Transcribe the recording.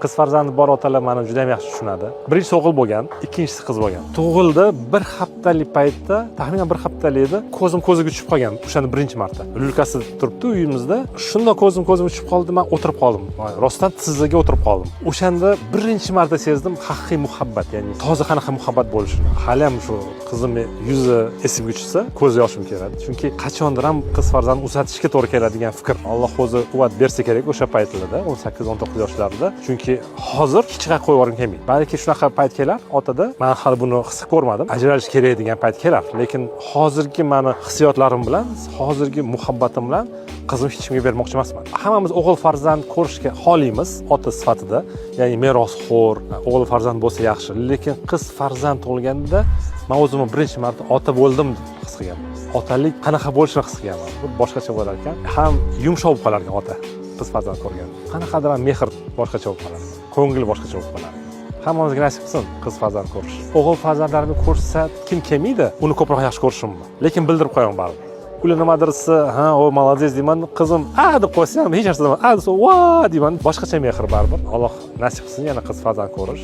qiz farzandi bor otalar meni juda ham yaxshi tushunadi. Birinchisi o'g'il bo'lgan, ikkinchisi qiz bo'lgan. Tug'ildi, bir haftalik paytda, taxminan bir haftalik edi, ko'zim ko'ziga tushib qolgan. O'shanda birinchi marta. Lulkasi turibdi uyimizda. Shunda ko'zim ko'zimga tushib qoldi, men o'tirib qoldim. Rostdan tizzaga o'tirib qoldim. O'shanda birinchi marta sezdim haqiqiy muhabbat, ya'ni toza qanaqa muhabbat bo'lishini. Hali ham shu qizim yuzi esimga tushsa, ko'z yoshim keladi. Chunki qachondir ham qiz farzand uzatishga to'g'ri keladigan fikr. Alloh o'zi quvvat bersa kerak o'sha paytlarda, 18-19 yoshlarida. Chunki hozir hech qayerga qo'yib yuborgim kelmaydi. Balki shunaqa payt kelar otada, men hali buni his ko'rmadim. Ajralish kerak degan payt kelar, lekin hozirgi meni hissiyotlarim bilan, hozirgi muhabbatim bilan qizim hech kimga bermoqchi emasman. Hammamiz o'g'il farzand ko'rishga xohlaymiz ota sifatida, ya'ni merosxo'r, o'g'il farzand bo'lsa yaxshi. Lekin qiz farzand tug'ilganda men o'zimni birinchi marta ota bo'ldim deb his qilganman. Otalik qanaqa bo'lishini his qilganman. Bu boshqacha bo'lar ekan. Ham yumshoq bo'lib qolar ekan ota qiz farzand ko'rganda. Qanaqadir mehr boshqacha bo'lib qolar. Ko'ngil boshqacha bo'lib qolar. Hammamizga nasib qilsin qiz farzand ko'rish. O'g'il farzandlarimni ko'rsa kim kelmaydi, uni ko'proq yaxshi ko'rishimni. Lekin bildirib qo'yaman baribir. Ular nimadir desa, ha, o молодец deyman, qizim deb qo'ysam hech narsa demaman. Desa, va deyman, boshqacha mehr baribir. Alloh nasib qilsin yana qiz farzand ko'rish.